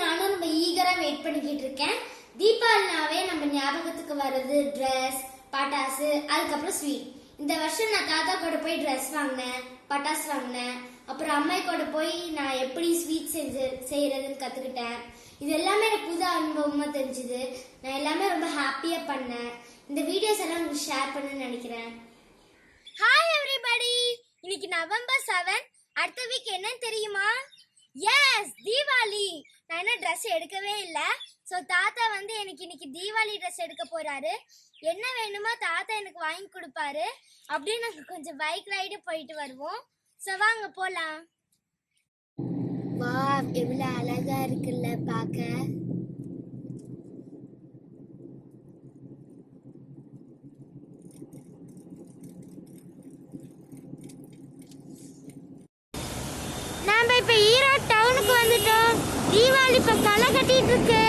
நானும் ரொம்ப ஈகரா வெயிட் பண்ணிக்கிட்டு இருக்கேன். தீபாவளினாவே நம்ம ஞாபகத்துக்கு வர்றது ட்ரெஸ், பட்டாசு, அதுக்கப்புறம் ஸ்வீட். இந்த வருஷம் நான் தாத்தா கூட போய் ட்ரெஸ் வாங்கினேன், பட்டாசு வாங்கினேன். அப்புறம் அம்மா கூட போய் நான் எப்படி ஸ்வீட் செய்யறதுன்னு கத்துக்கிட்டேன். இது எல்லாமே எனக்கு புது அனுபவமா தெரிஞ்சுது. நான் எல்லாமே ரொம்ப ஹாப்பியா பண்ணேன். இந்த வீடியோஸ் எல்லாம் உங்களுக்கு ஷேர் பண்ணணும்னு நினைக்கிறேன். ஹாய் எவ்ரிபடி, இன்னைக்கு நவம்பர் 7. அடுத்த வீக் என்னன்னு தெரியுமா? எஸ், தீபாவளி. நான் என்ன ட்ரெஸ் எடுக்கவே இல்லை. ஸோ தாத்தா எனக்கு இன்னைக்கு தீபாவளி ட்ரெஸ் எடுக்க போறாரு. என்ன வேணுமோ தாத்தா எனக்கு வாங்கி கொடுப்பாரு. அப்படியே நாங்கள் கொஞ்சம் பைக் ரைடு போயிட்டு வருவோம். ஸோ வாங்க போலாம். வா, எவ்வளோ அழகா இருக்குல்ல பார்க்க. நாம இப்ப ஈரோடு டவுனுக்கு வந்துட்டோம். தீபாவளி இப்ப களை கட்டிட்டு இருக்கு.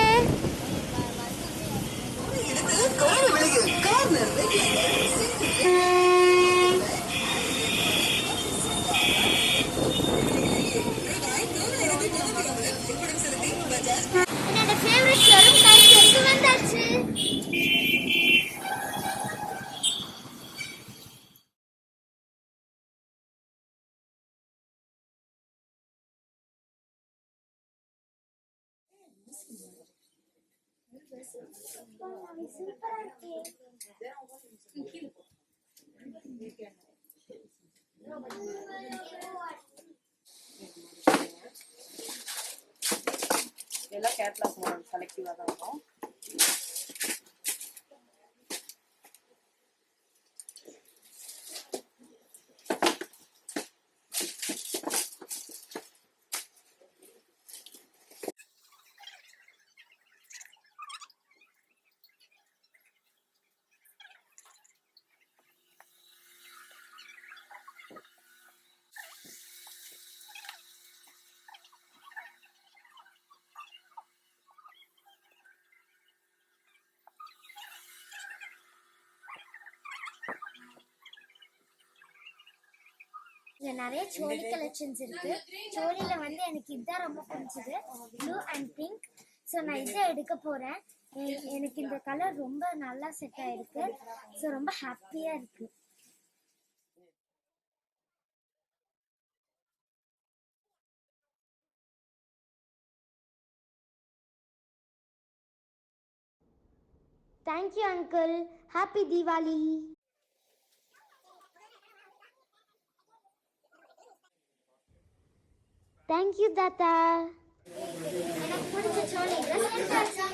என்னோட ஃபேவரட் ஷோரூம் கைக்கு வந்தாச்சு. சூப்பரா இருக்கு. இதெல்லாம் கேட்லாக் மாடல் செலக்டிவா தான் இருக்கும். இங்க நிறைய சோலி கலெக்ஷன்ஸ் இருக்கு. சோலில எனக்கு இதுதான் ரொம்ப பிடிச்சது, ப்ளூ அண்ட் பிங்க். ஸோ நான் இதை எடுக்க போறேன். எனக்கு இந்த கலர் ரொம்ப நல்லா செட் ஆயிருக்கு. ஸோ ரொம்ப ஹாப்பியா இருக்கு. Thank you uncle. Happy Deepavali. Thank you தாத்தா. எனக்கு பிடிச்ச சோலி ட்ரெஸ் எடுத்தாச்சு.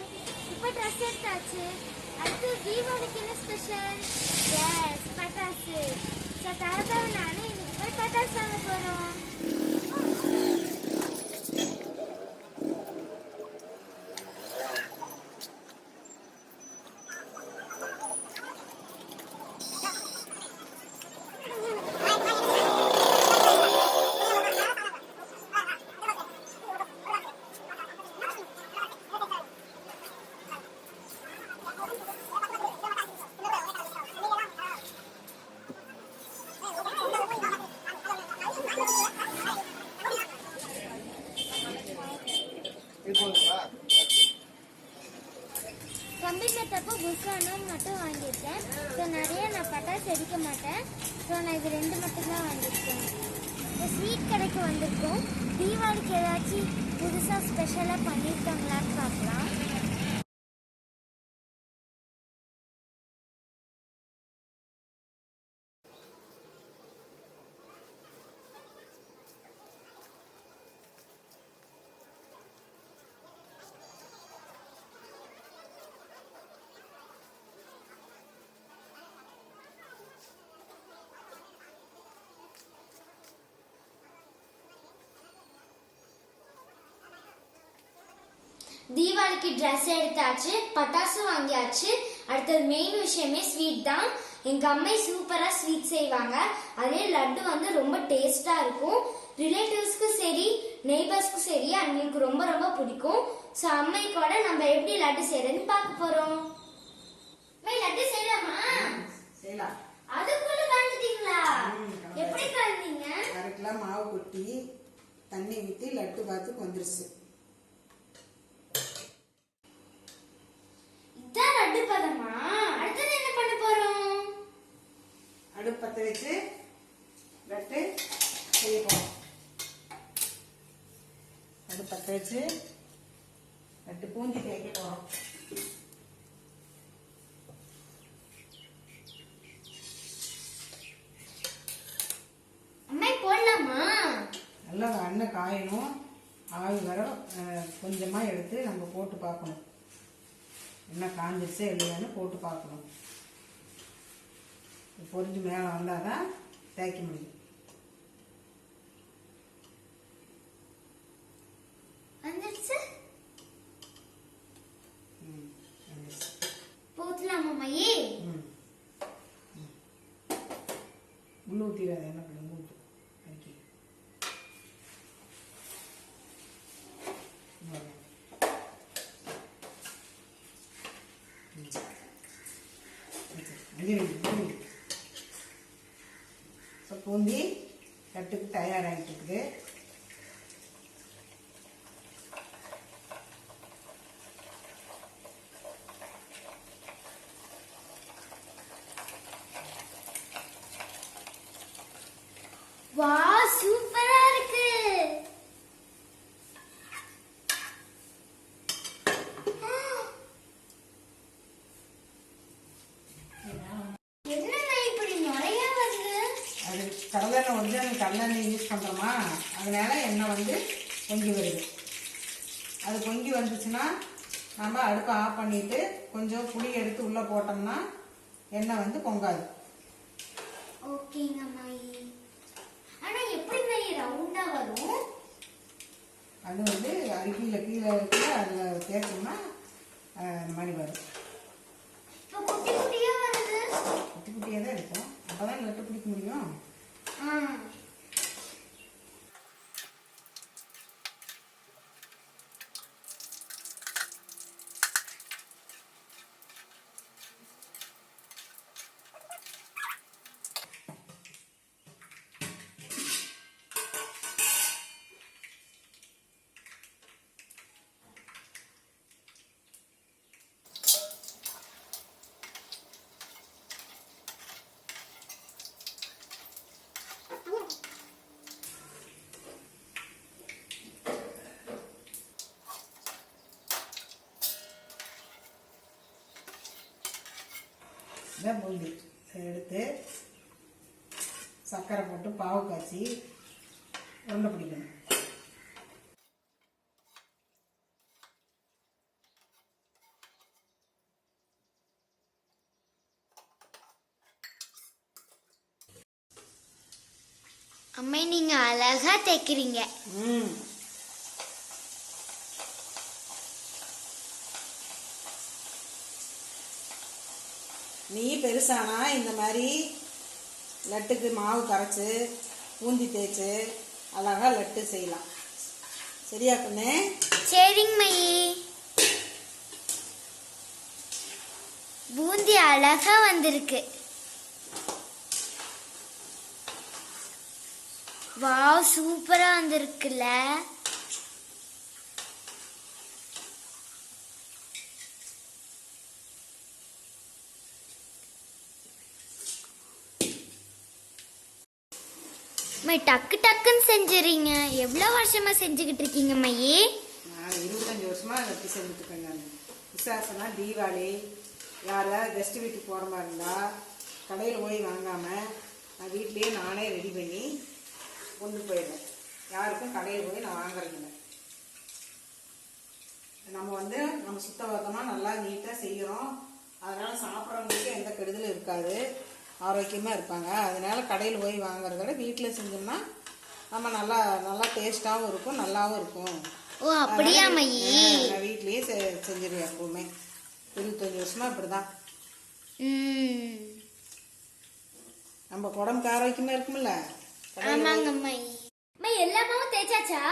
இப்போ ட்ரெஸ் எடுத்தாச்சு. அடுத்து தீபாவளிக்கு என்ன ஸ்பெஷல்? எஸ், பட்டாசு. ஸோ தாத்தா நானும் இன்னைக்கு போய் பட்டாசு வாங்க போகிறோம். கம்பி மெத்தப்போ புஷ்கானம் மட்டும் வாங்கியிருக்கேன். ஸோ நிறைய நான் பட்டாசு எடுக்க மாட்டேன். ஸோ நான் இது 2 மட்டும்தான் வாங்கியிருக்கேன். இப்போ ஸ்வீட் கடைக்கு வந்திருக்கோம். தீபாவளிக்கு ஏதாச்சும் புதுசாக ஸ்பெஷலாக பண்ணியிருக்காங்களான்னு பார்க்கலாம். தீபாவளிக்கு ட்ரெஸ் எடுத்தாச்சு, பட்டாசு வாங்கியாச்சு. அடுத்தது மெயின் விஷயமே ஸ்வீட் தான். எங்க அம்மை சூப்பரா ஸ்வீட் செய்வாங்க. அதே லட்டு ரொம்ப டேஸ்டா இருக்கும். ரிலேட்டிவ்ஸ்க்கு சரி, நெய்பர்ஸ்க்கு சரி அவங்களுக்கு ரொம்ப ரொம்ப பிடிக்கும். ஸோ அம்மை கூட நம்ம எப்படி லட்டு செய்யறதுன்னு பார்க்க போறோம். லட்டு செய்யலாமா? செய்யலாம். அதுக்குள்ள கலந்துட்டீங்களா? எப்படி கலந்தீங்க? 1/2 கிலோ மாவு கொட்டி தண்ணி ஊற்றி லட்டு பார்த்துக்கு வந்துருச்சு. வச்சு லட்டு பூந்தி தேய்க்க போகிறோம். அம்மா போடலாமா? நல்லா எண்ணெய் காயணும். ஆவி வர கொஞ்சமாக எடுத்து நம்ம போட்டு பார்க்கணும். எண்ணெய் காஞ்சிருச்சு இல்லையான்னு போட்டு பார்க்கணும். பொரிஞ்சு மேலே வந்தால் தான் தேய்க்க முடியும். வந்துருச்சு. போத்தலாமா மையே? உள்ள ஊற்றிடாத, என்ன பண்ண ஊற்று அடிக்கி. பூந்தி கட்டுக்கு தயாராகிட்டு இருக்குது. வா, சூப்பரா இருக்கு. என்னங்க இப்படி நிறைய வருது? அது கடலெண்ணெய் வந்து அந்த கடலெண்ணெய் யூஸ் பண்ணுறோமா, அதனால எண்ணெய் வந்து பொங்கி வருது. அது பொங்கி வந்துச்சுன்னா நம்ம அடுப்பை ஆஃப் பண்ணிட்டு கொஞ்சம் புளி எடுத்து உள்ளே போட்டோம்னா எண்ணெய் வந்து பொங்காது. ஓகேங்க மையே. ஆனா எப்படி மையே ரவுண்டா வரும்? அது வந்து அரிக்கியில் கீழே கீழே அதில் தேய்ச்சோம்னா இந்த மாதிரி வரும். இப்போ குட்டி குட்டியா வருது. குட்டி குட்டியாக தான் இருக்கும். அப்போ தான் லட்டு பிடிக்க முடியும். இதான் பூந்தி. எடுத்து சர்க்கரை போட்டு பாவு காய்ச்சி உருண்டை பிடிக்கணும். அம்மா நீங்க அழகா தைக்கிறீங்க. நீ பெருசானா இந்த மாதிரி லட்டுக்கு மாவு கரைச்சி பூந்தி தேய்ச்சி அழகாக லட்டு செய்யலாம். சரியா கண்ணு? சரிங்க மையே. பூந்தி அழகா வந்திருக்கு. வாவ், சூப்பரா வந்திருக்குல்ல. மை டக்கு டக்குன்னு செஞ்சுறீங்க. எவ்வளவு வருஷமா செஞ்சுக்கிட்டு இருக்கீங்க மையே? நான் 25 வருஷமாக லட்டு செஞ்சுட்டு இருக்கேன். நான் விசேஷம்னா தீபாவளி, யாராவது கெஸ்ட் வீட்டுக்கு போகிற மாதிரி இருந்தால் கடையில் போய் வாங்காமல் நான் வீட்லேயே நானே ரெடி பண்ணி கொண்டு போயிடுவேன். யாருக்கும் கடையில் போய் நான் வாங்குறதில்லை. நம்ம வந்து நம்ம சுத்தபத்தமாக நல்லா நீட்டாக செய்கிறோம். அதனால் சாப்பிட்றவங்களுக்கு எந்த கெடுதலும் இருக்காது, ஆரோக்கியமாக இருப்பாங்க. அதனால கடையில் போய் வாங்குறத விட வீட்டில் செஞ்சோம்னா நம்ம நல்லா நல்லா டேஸ்ட்டாகவும் இருக்கும், நல்லாவும் இருக்கும். ஓ அப்படியா மையே? நான் வீட்லேயே செஞ்சிருவேன் எப்பவுமே. 25 வருஷமாக இப்படி தான். நம்ம உடம்புக்கு ஆரோக்கியமாக இருக்குமில்ல. ஆமாங்க மையே. மை எல்லா மாவும் தேய்ச்சாச்சா?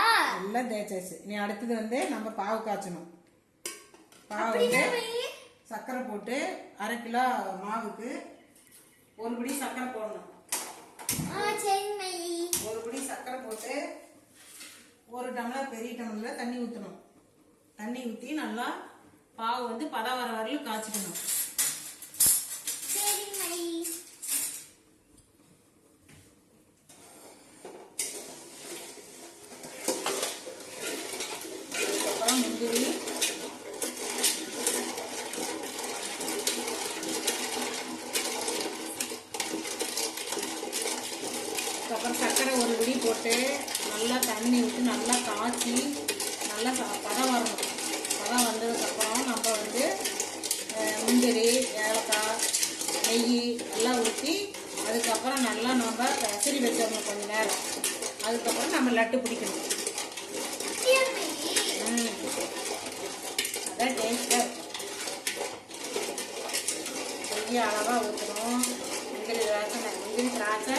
எல்லாம் தேய்ச்சாச்சு. நீ அடுத்தது வந்து நம்ம பாவு காய்ச்சணும். பாவு வந்து சர்க்கரை போட்டு 1/2 கிலோ மாவுக்கு 1 பிடி சர்க்கரை போடணும். சரி மையே. 1 பிடி சர்க்கரை போட்டு 1 டம்ளர் பெரிய டம்ளர்ல தண்ணி ஊற்றணும். தண்ணி ஊற்றி நல்லா பாவு வந்து பதம் வர வரையிலும் காய்ச்சிக்கணும். சரி மையே. அதுக்கப்புறம் நம்ம லட்டு பிடிக்கணும். அதான் டேஸ்ட்டாக இருக்கும். நெய்யை அளவாக ஊற்றணும். முந்திரி திராட்சை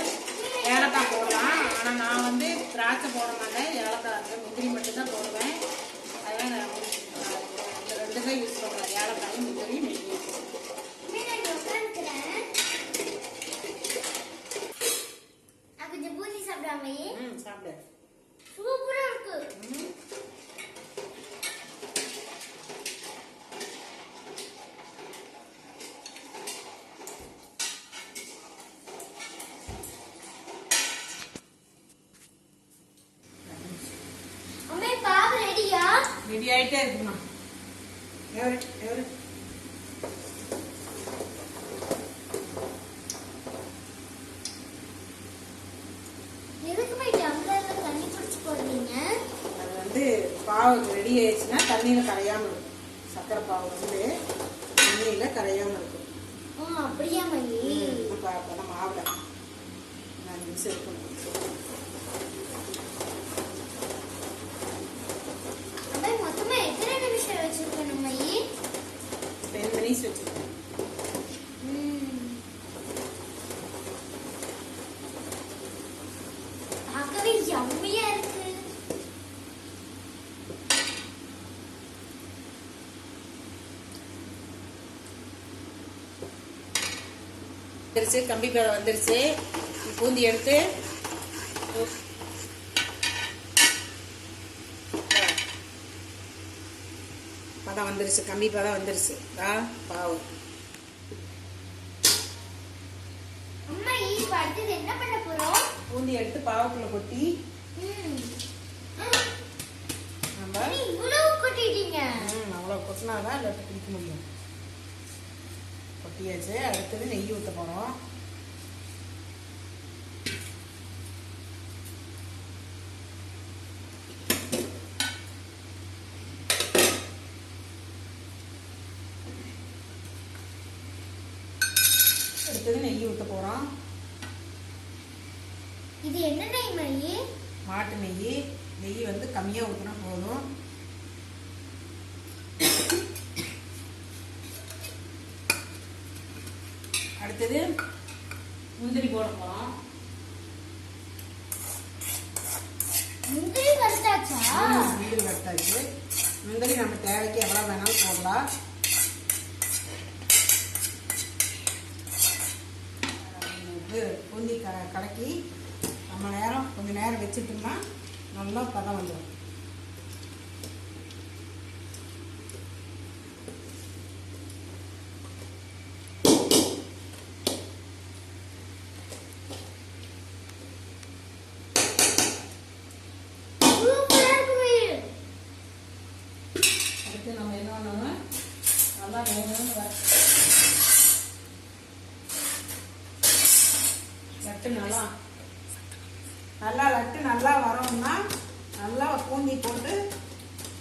ஏலக்காய் போடலாம். ஆனால் நான் வந்து திராட்சை போட மாட்டேன், ஏலக்காய் இருக்குது, முந்திரி மட்டும்தான் போடுவேன். அதெல்லாம் நான் இந்த ரெண்டு தான் யூஸ் பண்ணுறேன், ஏலக்காய் முந்திரி நெய். சாப்பிடு. சூப்பரா இருக்கு. அம்மே பாவு ரெடியா? ரெடி ஆயிட்டே இருக்குமா? எவரு எதுக்குமே டம்ளர்ல தண்ணி குடிச்சு போடுறீங்க? அது வந்து பாவு ரெடி ஆயிடுச்சுன்னா தண்ணியில் கரையாமல் இருக்கும். சக்கரை பாவு வந்து தண்ணியில் கரையாமல் இருக்கும். அப்படியா மல்லி? அப்போதான் மாவுல 4 நிமிஷம் இருக்கணும். அம்மே மொத்தமா எத்தனை நிமிஷம் வச்சிருக்கணும் மல்லி? 10 மினிட்ஸ் வச்சுருக்கேன். பார்க்கவே யம்மியா இருக்கு. வந்துருச்சு, கம்பி பேரை வந்துருச்சு. பூந்தி எடுத்து பதம் வந்துருச்சு, கம்பி பதம் வந்துருச்சு. பாவு அம்மா இப்ப அடுத்தது என்ன பண்ண போறோம்? பூந்தி எடுத்து பாவுக்குள்ள கொட்டி நம்ம இவ்வளவு கொட்டிட்டீங்க. அவ்வளோ கொட்டினாதான் லட்டு பிடிக்க முடியும். கொட்டியாச்சு. அடுத்தது நெய் ஊற்ற போகிறோம். அடுத்தது நெய் ஊற்ற போகிறோம். இது என்ன நெய் மல்லி? மாட்டு நெய். நெய் வந்து கம்மியாக ஊற்றினா போதும். அடுத்தது முந்திரி போட போகிறோம். முந்திரி வறுத்தாச்சா? முந்திரி வறுத்தாச்சு. முந்திரி நம்ம தேவைக்கு எவ்வளோ வேணாலும் போடலாம். பூந்தி கலக்கி கொஞ்சம் நேரம் வச்சுட்டோம்னா நல்லா பதம் வந்துடும். அடுத்து நம்ம என்ன பண்ணோம்னா நல்லா வேணும்னு லட்டு நல்லா வரோம்னா நல்லா பூந்தி போட்டு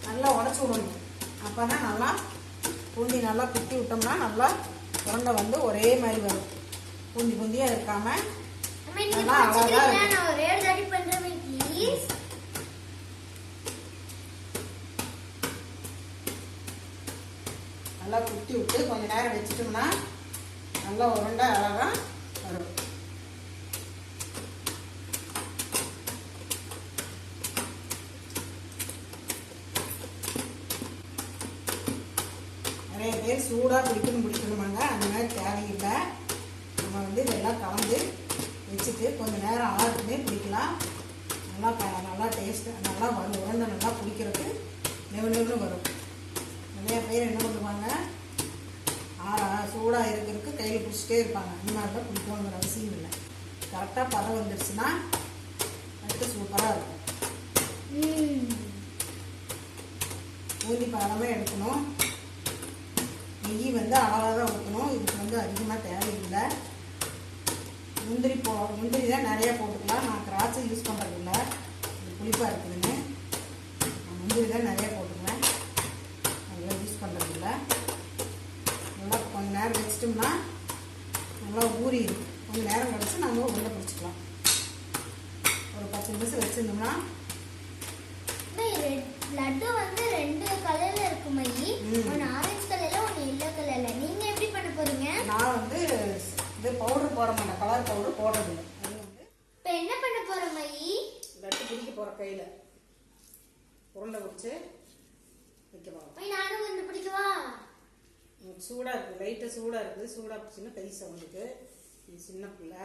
நல்லா உடச்சி விடணும். அப்போ தான் நல்லா பூந்தி நல்லா குத்தி விட்டோம்னா நல்லா உருண்டை வந்து ஒரே மாதிரி வரும். பூந்தியாக இருக்காம நல்லா அழகாக இருக்கும். நல்லா குத்தி விட்டு கொஞ்ச நேரம் வச்சுட்டோம்னா நல்லா உருண்டை அழகாக வரும். நிறைய பேர் சூடாக பிடிக்கணுமாங்க. அந்த மாதிரி தேவையில்லை. நம்ம வந்து இதெல்லாம் கலந்து வச்சுட்டு கொஞ்சம் நேரம் ஆறுமே பிடிக்கலாம். நல்லா டேஸ்ட்டு நல்லா வரும். உருண்டை நல்லா பிடிக்கிறதுக்கு நெவுன்னு வரும். நிறைய பேர் என்ன பண்ணுவாங்க, சூடாக இருக்கிறதுக்கு கையில் பிடிச்சிட்டே இருப்பாங்க. இந்த மாதிரி தான் பிடிக்கணுங்கிற அவசியம் இல்லை. கரெக்டாக பதம் வந்துருச்சுன்னா அடுத்து சூப்பராக இருக்கும். பூந்தி பதமே எடுக்கணும். நெய் வந்து அளவாக தான் ஊற்றணும். இதுக்கு வந்து அதிகமாக தேவையில்லை. முந்திரி தான் நிறையா போட்டுக்கலாம். நான் திராட்சை யூஸ் பண்ணுறதில்ல, இது புளிப்பாக இருக்குதுன்னு. நான் முந்திரி தான் நிறையா போட்டுக்குவேன், அதெல்லாம் யூஸ் பண்ணுறதில்ல. நல்லா கொஞ்சம் நேரம் வச்சிட்டோம்னா நல்லா ஊறிடும். கொஞ்சம் நேரம் கழிச்சு நம்ம உருண்டை பிடிச்சிக்கலாம். ஒரு 10 10 நிமிஷம் வச்சிருந்தோம்னா லட்டு வந்து 2 கலர்ல இருக்கு மையி. ஒன்னு ஆரஞ்சு கலர்ல ஒன்னு எல்லோ கலர்ல. நீங்க எப்படி பண்ண போறீங்க? நான் வந்து இது பவுடர் போட மாட்டேன், கலர் பவுடர் போடுறது இல்லை. அது வந்து இப்போ என்ன பண்ண போற மையி? லட்டு பிடிக்க போற கையில உருண்டை பிடிச்சி வைக்க போறோம். மை நானும் வந்து பிடிக்கவா? சூடா இருக்கு, லைட்டா சூடா இருக்குது. சூடா பிடிச்சின்னா கை சவுண்டுக்கு. இது சின்ன பிள்ளை.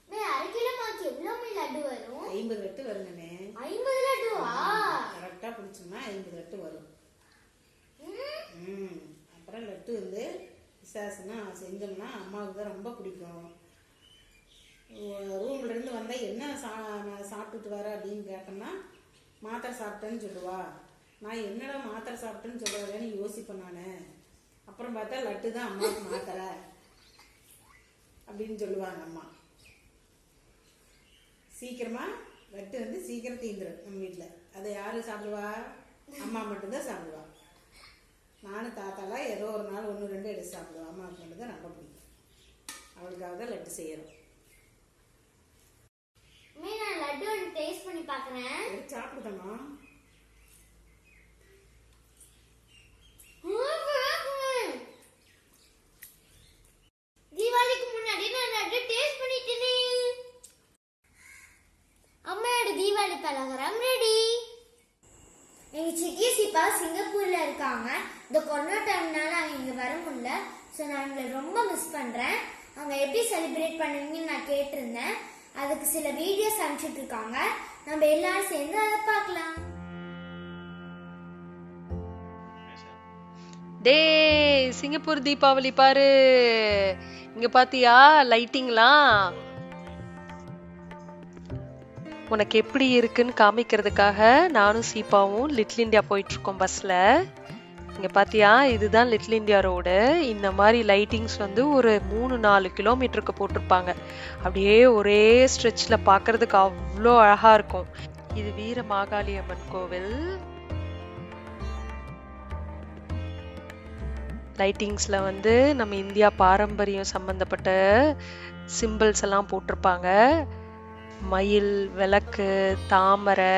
மை 1/2 கிலோ மாக்கு எவ்வளவு மை லட்டு வரும்? 50 லட்டு வருங்கண்ணே. 50 லட்டுவா? கரெக்டா பிடிச்சோம்னா 50 லட்டு வரும். அப்புறம் லட்டு வந்து விசேஷம்னா செஞ்சோம்னா அம்மாவுக்கு தான் ரொம்ப பிடிக்கும். ரூம்ல இருந்து வந்தா என்ன சாப்பிட்டுட்டு வர அப்படின்னு கேட்டோம்னா மாத்திரை சாப்பிட்டேன்னு சொல்லுவா. நான் என்னடா மாத்திரை சாப்பிட்டேன்னு சொல்லுவேன்னு யோசிப்பேன் நான். அப்புறம் பார்த்தா லட்டு தான் அம்மாவுக்கு மாத்திரை அப்படின்னு சொல்லுவாங்க அம்மா. சீக்கிரமா லட்டு வந்து சீக்கிரம் தீந்துடும் நம்ம வீட்டில். அதை யாரு சாப்பிடுவா? அம்மா மட்டும்தான் சாப்பிடுவா. நானும் தாத்தாலாம் ஏதோ ஒரு நாள் 1 2 எடுத்து சாப்பிடுவோம். அம்மாவுக்கு மட்டும் தான் ரொம்ப பிடிக்கும். அவளுக்காக தான் லட்டு செய்யறோம். நான் லட்டு ஒன்று டேஸ்ட் பண்ணி பார்க்குறேன். சாப்பிடுதம்மா. தீபாவளிக்கு முன்னாடி நான் லட்டு டேஸ்ட் பண்ணிட்டேனே. அம்மாவோட தீபாவளி பலகாரம் ரெடி. எங்க சித்தி சிப்பா சிங்கப்பூர்ல இருக்காங்க. இந்த கொரோனா டைம்னால அவங்க இங்க வர முடியல. ஸோ நான் அவங்களை ரொம்ப மிஸ் பண்றேன். அவங்க எப்படி செலிப்ரேட் பண்ணுவீங்கன்னு நான் கேட்டிருந்தேன். அதுக்கு சில வீடியோஸ் அனுப்பிச்சுட்டு இருக்காங்க. நம்ம எல்லாரும் சேர்ந்து அதை பார்க்கலாம். டேய் சிங்கப்பூர் தீபாவளி பாரு. இங்க பாத்தியா லைட்டிங்லாம்? உனக்கு எப்படி இருக்குன்னு காமிக்கிறதுக்காக நானும் சீப்பாவும் லிட்டில் இந்தியா போயிட்டு இருக்கோம் பஸ்ல. இங்க பாத்தியா, இதுதான் லிட்டில் இந்தியா ரோடு. இந்த மாதிரி லைட்டிங்ஸ் வந்து ஒரு 3-4 கிலோமீட்டருக்கு போட்டிருப்பாங்க. அப்படியே ஒரே ஸ்ட்ரெச்ல பாக்குறதுக்கு அவ்வளோ அழகா இருக்கும். இது வீர மாகாளியம்மன் கோவில். லைட்டிங்ஸ்ல வந்து நம்ம இந்தியா பாரம்பரியம் சம்பந்தப்பட்ட சிம்பிள்ஸ் எல்லாம் போட்டிருப்பாங்க. மயில், விளக்கு, தாமரை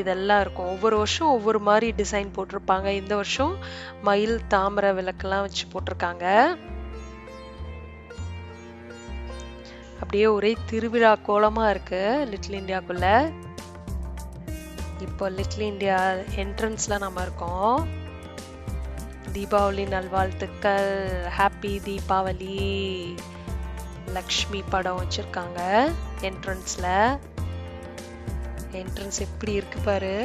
இதெல்லாம் இருக்கும். ஒவ்வொரு வருஷம் ஒவ்வொரு மாதிரி டிசைன் போட்டிருப்பாங்க. இந்த வருஷம் மயில், தாமரை, விளக்கெல்லாம் வச்சு போட்டிருக்காங்க. அப்படியே ஒரே திருவிழா கோலமா இருக்கு லிட்டில் இந்தியாக்குள்ள. இப்போ லிட்டில் இந்தியா என்ட்ரன்ஸ்ல நம்ம இருக்கோம். தீபாவளி நல்வாழ்த்துக்கள். ஹாப்பி தீபாவளி. லக்ஷ்மி படம் வச்சிருக்காங்க என்ட்ரன்ஸ்ல. என்ட்ரன்ஸ் எப்படி இருக்கு பாரு.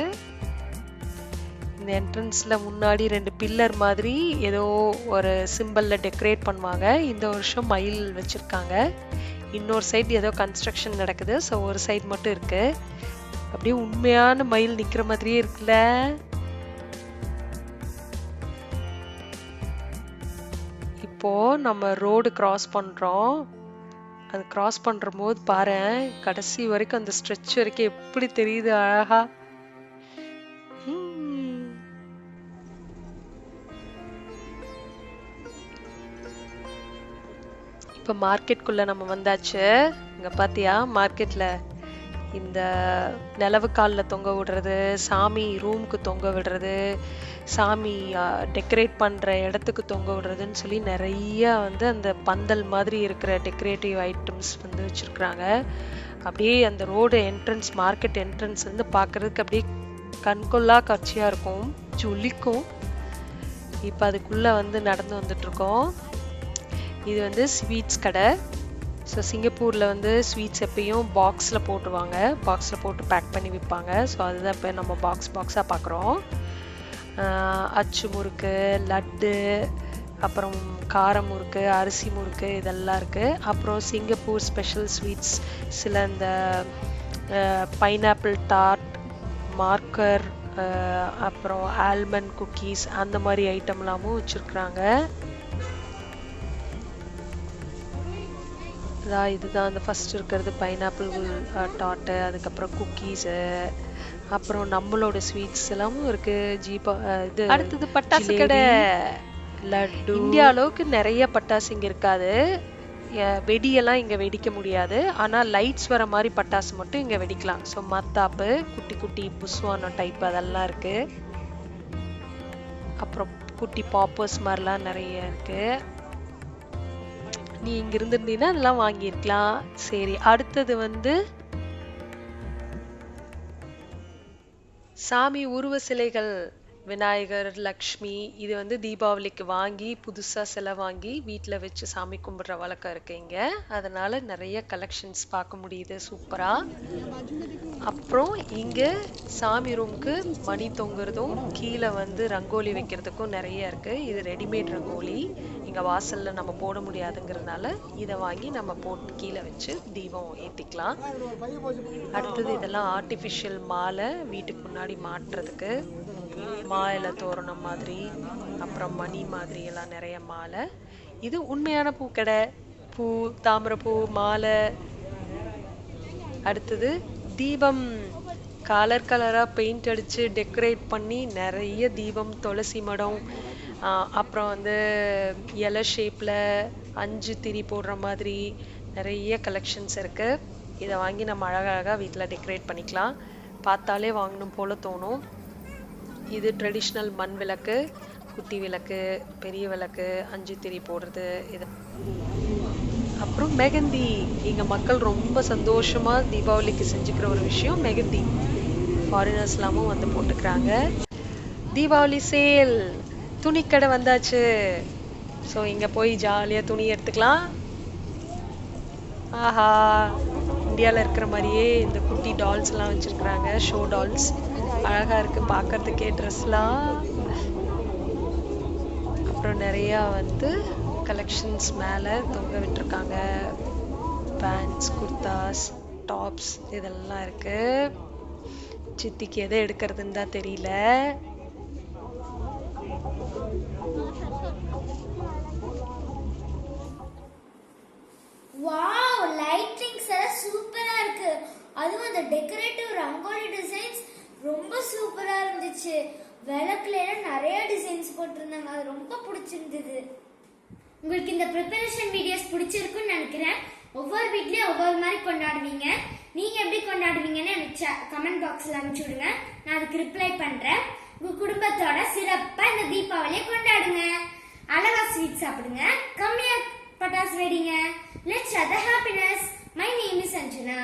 இந்த என்ட்ரன்ஸ்ல முன்னாடி 2 பில்லர் மாதிரி ஏதோ ஒரு சிம்பிள்ல டெக்கரேட் பண்ணுவாங்க. இந்த வருஷம் மயில் வச்சிருக்காங்க. இன்னொரு சைடு ஏதோ கன்ஸ்ட்ரக்ஷன் நடக்குது. ஸோ ஒரு சைடு மட்டும் இருக்கு. அப்படியே உண்மையான மயில் நிக்கிற மாதிரியே இருக்குல்ல. இப்போ நம்ம ரோடு கிராஸ் பண்றோம். அது கிராஸ் பண்ற போது பாரு, கடைசி வரைக்கும் அந்த ஸ்ட்ரெச் வரைக்கும் எப்படி தெரியுது அழகா. இப்ப மார்க்கெட்குள்ள நம்ம வந்தாச்சு. இங்க பாத்தியா, மார்க்கெட்ல இந்த நிலவு காலில் தொங்க விடுறது, சாமி ரூமுக்கு தொங்க விடுறது, சாமி டெக்கரேட் பண்ணுற இடத்துக்கு தொங்க விடுறதுன்னு சொல்லி நிறைய வந்து அந்த பந்தல் மாதிரி இருக்கிற டெக்கரேட்டிவ் ஐட்டம்ஸ் வந்து வச்சுருக்குறாங்க. அப்படியே அந்த ரோடு என்ட்ரன்ஸ், மார்க்கெட் என்ட்ரன்ஸ் வந்து பார்க்குறதுக்கு அப்படியே கண்கொள்ளா காட்சியாக இருக்கும், ஜொலிக்கும். இப்போ அதுக்குள்ளே வந்து நடந்து வந்துட்ருக்கோம். இது வந்து ஸ்வீட்ஸ் கடை. ஸோ சிங்கப்பூரில் வந்து ஸ்வீட்ஸ் எப்பயும் பாக்ஸில் போட்டுருவாங்க, பாக்ஸில் போட்டு பேக் பண்ணி விற்பாங்க. ஸோ அதுதான் இப்போ நம்ம பாக்ஸாக பார்க்குறோம். அச்சு முறுக்கு, லட்டு, அப்புறம் கார முறுக்கு, அரிசி முறுக்கு இதெல்லாம் இருக்குது. அப்புறம் சிங்கப்பூர் ஸ்பெஷல் ஸ்வீட்ஸ் சில இந்த பைனாப்பிள் டார்ட், மார்க்கர், அப்புறம் ஆல்மண்ட் குக்கீஸ் அந்த மாதிரி ஐட்டம்லாமும் வச்சுருக்குறாங்க. இதுதான் அந்த ஃபர்ஸ்ட் இருக்கிறது பைனாப்பிள் டாட்டு, அதுக்கப்புறம் குக்கீஸு, அப்புறம் நம்மளோட ஸ்வீட்ஸ் எல்லாமும் இருக்கு. இது அடுத்தது பட்டாசு கடை. லட்டு. இந்தியா அளவுக்கு நிறைய பட்டாசு இங்க இருக்காது. வெடியெல்லாம் இங்க வெடிக்க முடியாது. ஆனா லைட்ஸ் வர மாதிரி பட்டாசு மட்டும் இங்க வெடிக்கலாம். ஸோ மத்தாப்பு, குட்டி குட்டி புஸ்வானம் டைப் அதெல்லாம் இருக்கு. அப்புறம் குட்டி பாப்பர்ஸ் மாதிரிலாம் நிறைய இருக்கு. நீ இங்க இருந்திருந்தீங்கன்னா அதெல்லாம் வாங்கியிருக்கலாம். சரி, அடுத்தது சாமி உருவ சிலைகள். விநாயகர், லக்ஷ்மி. இது தீபாவளிக்கு வாங்கி புதுசா சிலை வாங்கி வீட்டில் வச்சு சாமி கும்பிடுற வழக்கம் இருக்கு இங்க. அதனால நிறைய கலெக்ஷன்ஸ் பார்க்க முடியுது சூப்பரா. அப்புறம் இங்க சாமி ரூமுக்கு மணி தொங்குறதும் கீழே ரங்கோலி வைக்கிறதுக்கும் நிறைய இருக்கு. இது ரெடிமேட் ரங்கோலி. இங்க வாசல்ல நம்ம போட முடியாதுங்கிறதுனால இதை வாங்கி நம்ம போட்டு கீழே வச்சு தீபம் ஏத்திக்கலாம். அடுத்தது இதெல்லாம் ஆர்டிஃபிஷியல் மாலை வீட்டுக்கு முன்னாடி மாட்டுறதுக்கு. மாலை தோரணம் மாதிரி, அப்புறம் மணி மாதிரி எல்லாம் நிறைய மாலை. இது உண்மையான பூக்கடை. பூ, தாமரைப்பூ, மாலை. அடுத்தது தீபம். கலர் கலரா பெயிண்ட் அடிச்சு டெக்கரேட் பண்ணி நிறைய தீபம், துளசி மடம், அப்புறம் இலை ஷேப்ல 5 திரி போடுற மாதிரி நிறைய கலெக்ஷன்ஸ் இருக்கு. இதை வாங்கி நம்ம அழகழகா வீட்டில் டெக்கரேட் பண்ணிக்கலாம். பார்த்தாலே வாங்கணும் போல தோணும். இது ட்ரெடிஷ்னல் மண் விளக்கு, குட்டி விளக்கு, பெரிய விளக்கு, 5 திரி போடுறது. இது அப்புறம் மெகந்தி. இங்க மக்கள் ரொம்ப சந்தோஷமா தீபாவளிக்கு செஞ்சுக்கிற ஒரு விஷயம் மெகந்தி. ஃபாரினர்ஸ் எல்லாமும் போட்டுக்கிறாங்க. தீபாவளி சேல். துணிக்கடை வந்தாச்சு. ஸோ இங்க போய் ஜாலியா துணி எடுத்துக்கலாம். ஆஹா, இந்தியாவில் இருக்கிற மாதிரியே இந்த குட்டி டால்ஸ் எல்லாம் வச்சிருக்கிறாங்க. ஷோ டால்ஸ் அழகா இருக்கு பார்க்கறதுக்கே. ட்ரெஸ்லாம் அப்புறம் நிறைய கலெக்ஷன்ஸ் மேலே தொங்க விட்டுருக்காங்க. பேண்ட்ஸ், குர்தாஸ், டாப்ஸ் இதெல்லாம் இருக்கு. சித்திக்கு எதை எடுக்கிறதுன்னு தான் தெரியல. வாவ், லைட்டிங்ஸ் எல்லாம் சூப்பரா இருக்கு. அதுவும் அந்த டெக்கரேட்டிவ் ரங்கோலி டிசைன்ஸ் ரொம்ப சூப்பரா இருந்துச்சு. விளக்குல எல்லாம் நிறைய டிசைன்ஸ் போட்டிருந்தாங்க. அது ரொம்ப பிடிச்சிருந்தது. உங்களுக்கு இந்த ப்ரிப்பரேஷன் வீடியோஸ் பிடிச்சிருக்குன்னு நினைக்கிறேன். ஒவ்வொரு வீட்லயும் ஒவ்வொரு மாதிரி கொண்டாடுவீங்க. நீங்க எப்படி கொண்டாடுவீங்கன்னு எனக்கு கமெண்ட் பாக்ஸ்ல அனுப்பிச்சு விடுங்க. நான் அதுக்கு ரிப்ளை பண்றேன். உங்க குடும்பத்தோட சிறப்பா இந்த தீபாவளியை கொண்டாடுங்க. அழகா ஸ்வீட் சாப்பிடுங்க. கம்மியா பட்டாசு வெடிங்க. Let's share the happiness. My name is Anjana.